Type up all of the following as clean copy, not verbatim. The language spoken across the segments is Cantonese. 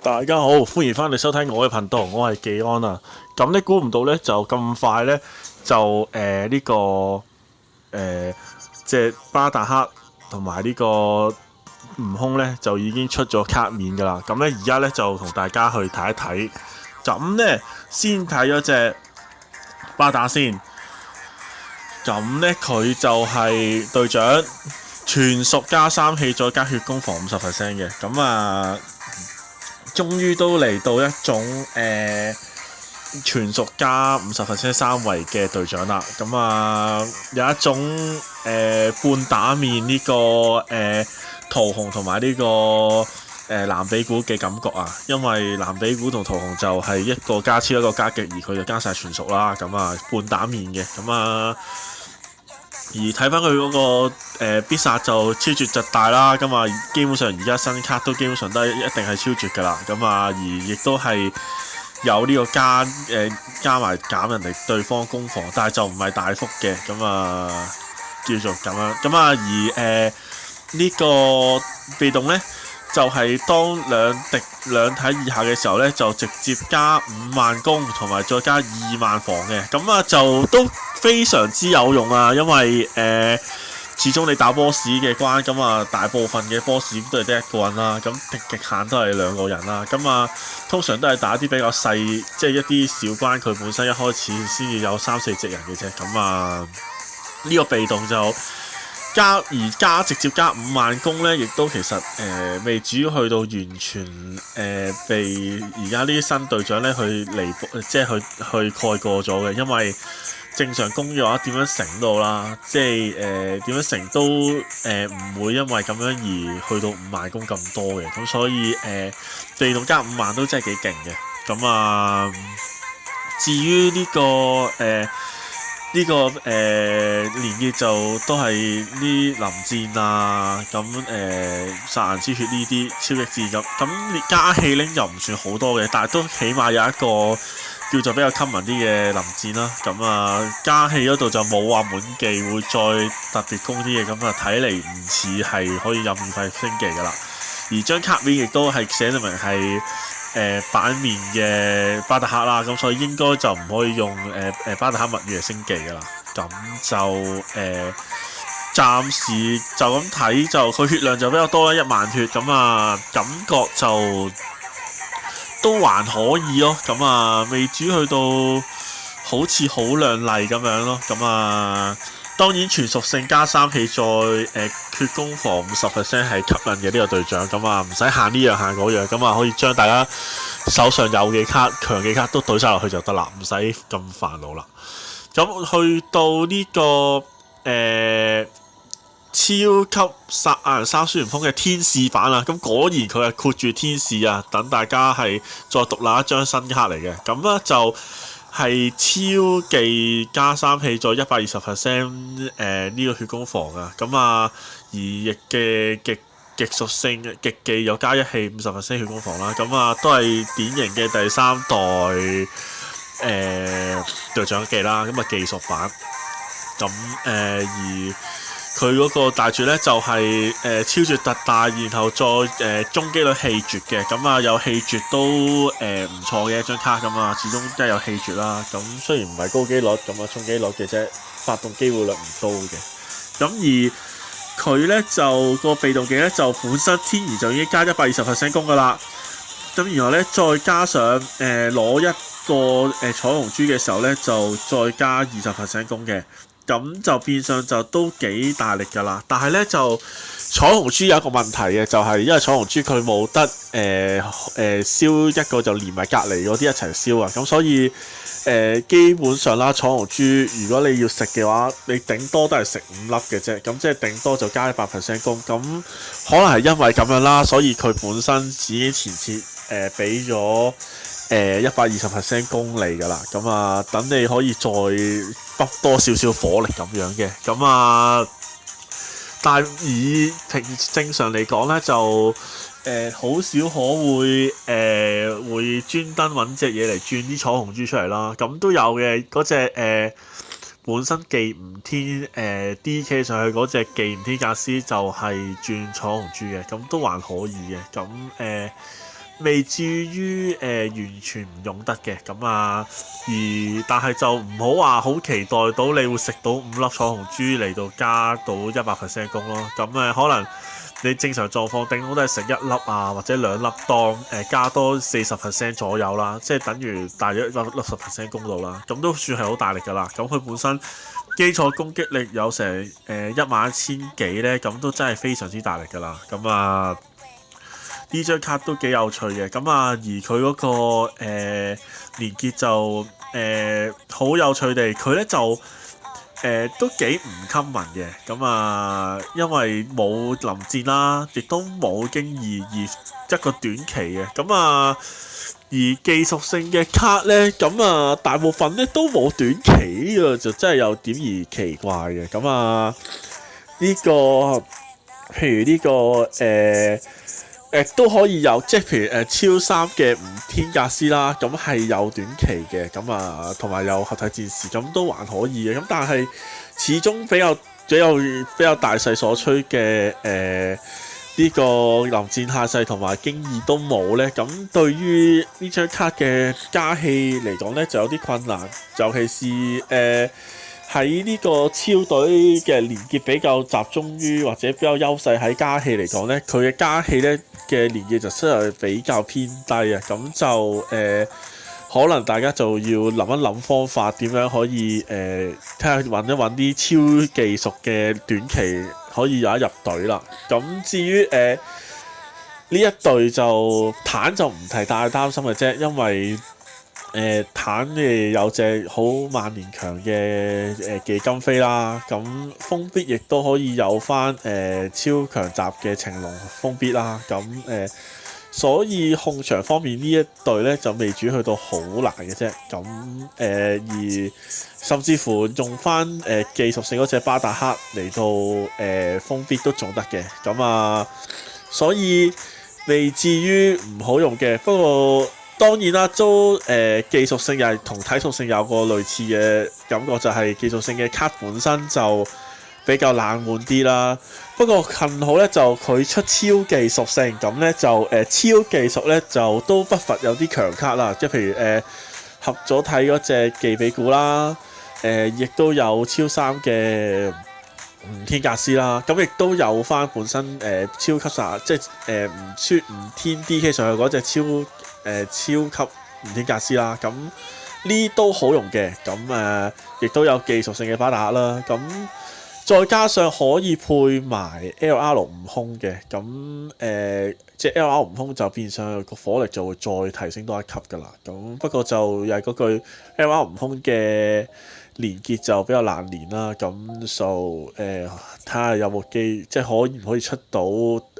大家好，歡迎翻嚟收睇我嘅頻道，我係技安啊。咁咧估唔到咧就咁快咧就呢、個即係巴達克同埋呢個悟空咧就已經出咗卡面噶啦。咁咧而家咧就同大家去睇一睇。咁咧先睇咗隻巴達先。咁咧佢就係隊長全屬加3氣再加血攻防50% 嘅。咁啊〜終於都嚟到一種全屬加50% 三圍嘅隊長啦，咁啊有一種半打面呢、個桃紅同埋呢個藍比古嘅感覺啊，因為藍比古同桃紅就係一個加超一個加極，而佢就加晒全屬啦，咁啊半打面嘅，咁啊而睇翻佢嗰個必殺就超絕疾大啦，咁啊基本上而家新卡都基本上都一定係超絕噶啦，咁啊而亦都係有呢個加埋減人哋對方攻防，但係就唔係大幅嘅，咁啊叫做咁樣，咁啊而呢個被動呢，就係、當兩體以下嘅時候呢，就直接加5萬攻同埋再加2萬防嘅，咁啊就都非常之有用啊，因為始終你打 boss 嘅關，咁啊大部分嘅 boss 都係得一個人啦，咁極限都係2個人啦，咁啊通常都係打啲比較細，即係一啲小關，佢本身一開始先至有3-4隻人嘅啫，咁啊呢個被動就直接加5萬攻咧，亦都其實未至於去到完全被而家呢啲新隊長咧去彌補，即係去蓋過咗嘅，因為正常攻嘅話點樣成都好啦，即係點樣成都唔會因為咁樣而去到5萬攻咁多嘅，咁所以被動加5萬都真係幾勁嘅，咁啊至於呢個連結就都係啲臨戰啊，咁殺人之血呢啲超極致咁加氣拎就唔算好多嘅，但係都起碼有一個叫做比較 common 啲嘅臨戰啦，咁啊加氣嗰度就冇話滿技會再特別攻啲嘢，咁啊睇嚟唔似係可以任免費升技噶啦，而張卡面亦都係寫到明係版面嘅巴達克啦，咁所以應該就唔可以用巴達克物語嚟升技噶啦，咁就暫時就咁睇就佢血量就比較多啦，1萬血，咁啊感覺就都還可以咯，咁啊未至於去到好似好亮麗咁樣咯，咁啊當然全屬性加3氣再血攻防50% 係吸引嘅呢個隊長，咁啊唔使限呢樣限嗰樣，咁啊可以將大家手上有嘅卡強嘅卡都懟晒落去就得啦，唔使咁煩惱啦。咁去到呢、個超級亞人3孫悟空嘅天使版啊，咁果然佢係括住天使啊，等大家係再獨立一張新卡嚟嘅，咁咧就係超技加3氣再120% 呢個血攻防啊，咁啊而亦嘅極屬性極技又加1氣50% 血攻防啦，咁啊都係典型嘅第3代隊長技啦，咁啊技術版，咁而佢嗰個大絕咧就係、超絕特大，然後再中機率氣絕嘅，咁啊有氣絕都唔錯嘅一張卡，咁啊始終都係有氣絕啦。咁雖然唔係高機率，咁啊衝機率嘅啫，發動機會率唔高嘅。咁而佢咧就個被動技咧就本身天然就已經加120% 攻噶啦。咁然後咧再加上攞一個彩虹珠嘅時候咧就再加20% 攻嘅。咁就變相就都幾大力㗎啦，但係咧就彩虹珠有一個問題嘅，就係、因為彩虹珠佢冇得燒一個就連埋隔離嗰啲一齊燒啊，咁所以基本上啦，彩虹珠如果你要食嘅話，你頂多都係食5粒嘅啫，咁即係頂多就加100% 攻，咁可能係因為咁樣啦，所以佢本身已經前設俾咗120% 攻嚟㗎啦，咁啊等你可以再buff多少少火力咁樣嘅，咁啊但係以正常嚟講咧就好少可會專登揾隻嘢嚟轉啲彩虹珠出嚟啦，咁都有嘅嗰隻本身技唔天DK 上去嗰隻技唔天格斯就係轉彩虹珠嘅，咁都還可以嘅，咁未至於完全唔用得嘅咁啊，但係就唔好話好期待到你會食到5粒彩虹珠嚟到加到100% 功咯。咁可能你正常狀況頂多都係食1粒啊，或者2粒當加多40% 左右啦，即係等於大約60% 功度啦。咁都算係好大力㗎啦。咁佢本身基礎攻擊力有成11000幾咧，咁都真係非常之大力㗎啦。咁啊〜呢張卡都幾有趣嘅，咁而佢嗰個連結就好有趣地，佢咧就都幾唔 common 嘅，咁因為冇臨戰啦，亦都冇經驗而一個短期嘅，而技術性嘅卡咧，大部分咧都冇短期，呢個就真係有點而奇怪嘅，呢個譬如呢個都可以有，即係譬如超3嘅吳天格斯啦，咁係有短期嘅，同埋有合體戰士，咁都還可以嘅。咁但係始終比較大勢所趨嘅呢個臨戰下勢同埋經驗都冇咧，咁對於呢張卡嘅加氣嚟講咧就有啲困難，尤其是喺呢個超隊嘅連結比較集中於或者比較優勢喺加氣嚟講咧，佢嘅加氣咧嘅連結就真係比較偏低啊，咁就可能大家就要諗一諗方法點樣可以睇下揾一揾啲超技術嘅短期可以有得入隊啦。咁至於呢一隊就坦就唔係太擔心嘅啫，因為坦有隻好萬年強嘅技金飛啦，咁封必亦都可以有翻超強集嘅晴龍封必啦，所以控場方面呢一隊咧就未至於去到好難嘅啫，而甚至乎用翻技術性嗰隻巴達克嚟到封必都仲得嘅，所以未至於唔好用嘅，不過。當然啦，都技術性又係同體屬性有個類似嘅感覺，就係技術性嘅卡本身就比較冷門啲啦。不過幸好咧，就佢出超技屬性，咁咧就超技術咧就都不乏有啲強卡啦，即係譬如合咗睇嗰隻技比古啦，亦都有超3嘅吳天格斯啦，咁亦都有翻本身超級殺，即係吳天 DK 上去嗰隻超級吳天格斯啦，咁呢都好用嘅，亦都有技術性嘅巴達克啦，再加上可以配埋 LR 悟空嘅，即係 LR 悟空就變相個火力就會再提升多一級噶啦，不過就又係嗰句 LR 悟空嘅連結就比較難連啦，咁就睇下有冇機，即係可唔可以出到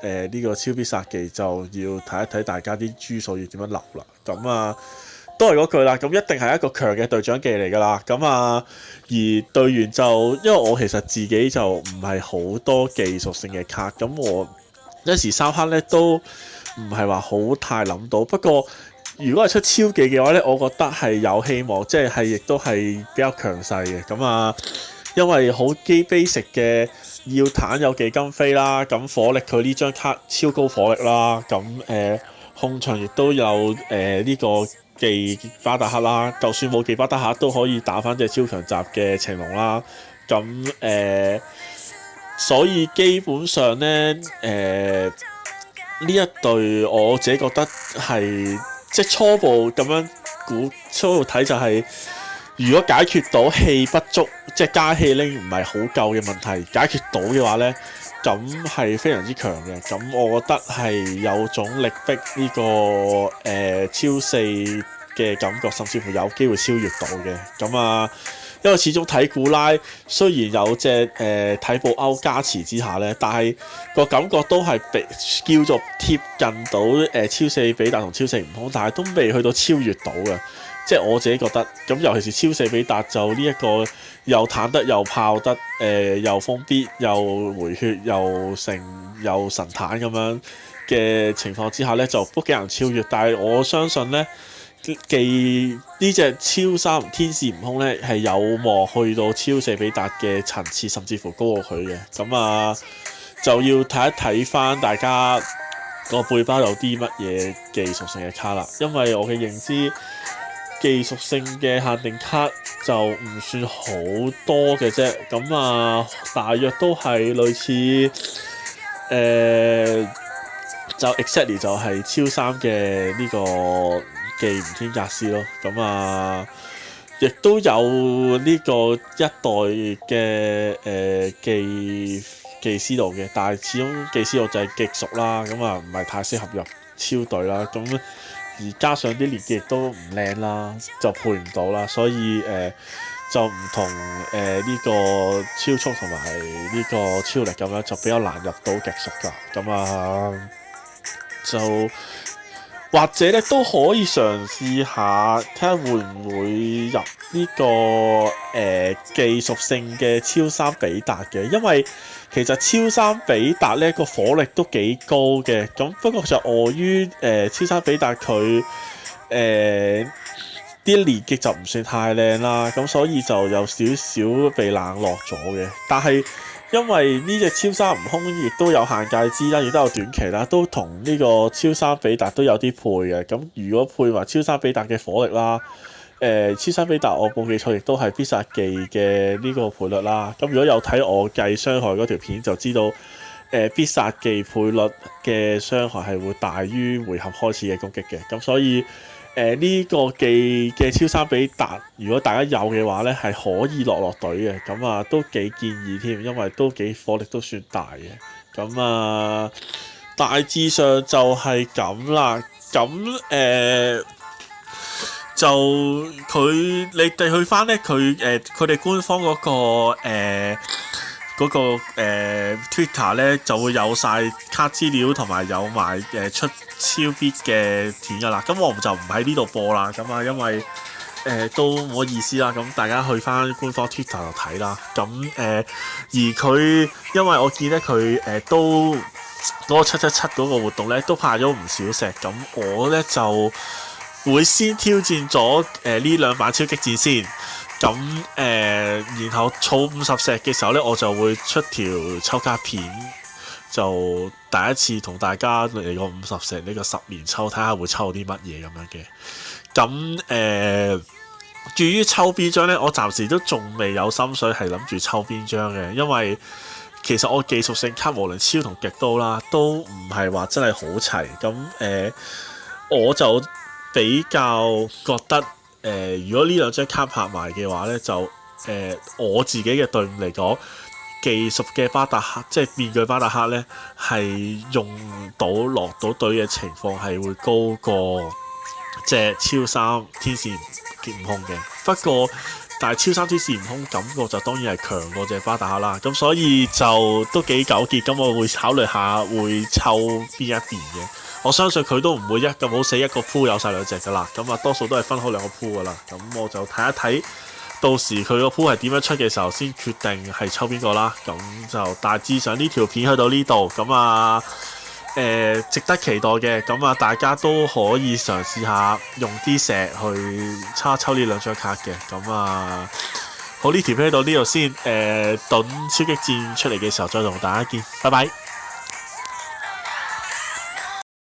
呢個超必殺技，就要睇一睇大家啲珠數要點樣留啦。都係嗰句啦，咁一定係一個強嘅隊長技嚟㗎啦。而隊員就因為我其實自己就唔係好多技術性嘅卡，咁我一時三刻咧都唔係話好太諗到。不過如果係出超技嘅話咧，我覺得係有希望，即係亦都係比較強勢嘅。因為好基 basic 嘅要坦有技金飛啦，火力佢呢張卡超高火力啦，控場亦都有呢個技巴達克啦，就算冇技巴達克都可以打翻隻超強集嘅晴龍啦。所以基本上咧呢一隊我自己覺得係即係初步咁樣初步睇就係、如果解決到氣不足，即係加氣拎唔係好夠嘅問題解決到嘅話咧，咁係非常之強嘅。咁我覺得係有種力逼呢個超4嘅感覺，甚至乎有機會超越到嘅。因為始終睇古拉雖然有隻睇布歐加持之下咧，但係個感覺都係叫做貼近到超4比達同超4悟空，但係都未去到超越到嘅。即係我自己覺得，咁尤其是超4比達就呢一個又坦得又炮得，又封必又回血又神坦咁樣嘅情況之下咧，就都幾難超越。但係我相信咧，呢隻超3天使悟空咧係有望去到超4比達嘅層次，甚至乎高過佢嘅。就要睇一睇翻大家個背包有啲乜嘢技術性嘅卡啦。因為我嘅認知，技術性嘅限定卡就唔算好多嘅啫。咁啊，大約都係類似就 exactly 就係超三嘅呢個忌吳天格斯咯。咁啊，亦都有呢個一代嘅技師度嘅，但係始終技師度就係極熟啦，咁啊唔係太適合入超隊啦。咁而加上啲連結亦都唔靚啦，就配唔到啦，所以就唔同呢個超速同埋呢個超力咁樣，就比較難入到極熟㗎。咁啊就或者咧都可以嘗試下睇下會唔會入呢個技術性嘅超三比達嘅，因為其實超三比達咧個火力都幾高嘅。咁不過就礙於超三比達佢啲連結就唔算太靚啦，咁所以就有少少被冷落咗嘅。但係因為呢隻超三悟空亦都有限界支啦，亦都有短期啦，都同呢個超三比達都有啲配嘅。咁如果配埋超三比達嘅火力啦，超三比達我冇記錯亦都係必殺技嘅呢個倍率啦。咁如果有睇我計傷害嗰條片就知道，必殺技倍率嘅傷害係會大於回合開始嘅攻擊嘅。咁所以呢個技嘅超三比達，如果大家有嘅話咧，係可以落隊嘅。咁啊，都幾建議添，因為都幾火力都算大嘅。咁啊，大致上就係咁啦。咁就你哋去翻咧，佢哋官方嗰個Twitter 咧就會有晒卡資料同埋有埋出超必嘅片噶啦。咁我就唔喺呢度播啦。咁啊，因為都冇意思啦。咁大家去翻官方 Twitter 度睇啦。咁而佢因為我見咧佢都嗰個777嗰個活動咧都派咗唔少石。咁我咧就會先挑戰咗呢兩版超擊戰先。咁然後儲50石嘅時候咧，我就會出條抽卡片，就第一次同大家嚟個50石呢個10連抽，睇下會抽啲乜嘢咁樣嘅。咁至於抽邊張咧，我暫時都仲未有心水係諗住抽邊張嘅，因為其實我技術性卡無論超同極都啦，都唔係話真係好齊。咁我就比較覺得如果呢兩張卡拍埋嘅話咧，就我自己嘅隊伍嚟講，技術嘅巴達克即係面具巴達克咧，係用到落到隊嘅情況係會高過隻超三天使悟空嘅。不過但係超三天使悟空感覺就當然係強過隻巴達克啦。咁所以就都幾糾結。咁我會考慮下會抽邊一邊嘅。我相信佢都唔會咁好死一個鋪有晒兩隻噶啦。咁啊，多數都係分開兩個鋪噶啦。咁我就睇一睇，到時佢個鋪係點樣出嘅時候，先決定係抽邊個啦。咁就大致上呢條片去到呢度。咁啊，值得期待嘅。咁啊，大家都可以嘗試下用啲石去抽呢兩張卡嘅。咁啊，好，呢條片去到呢度先。等超擊戰出嚟嘅時候再同大家見，拜拜。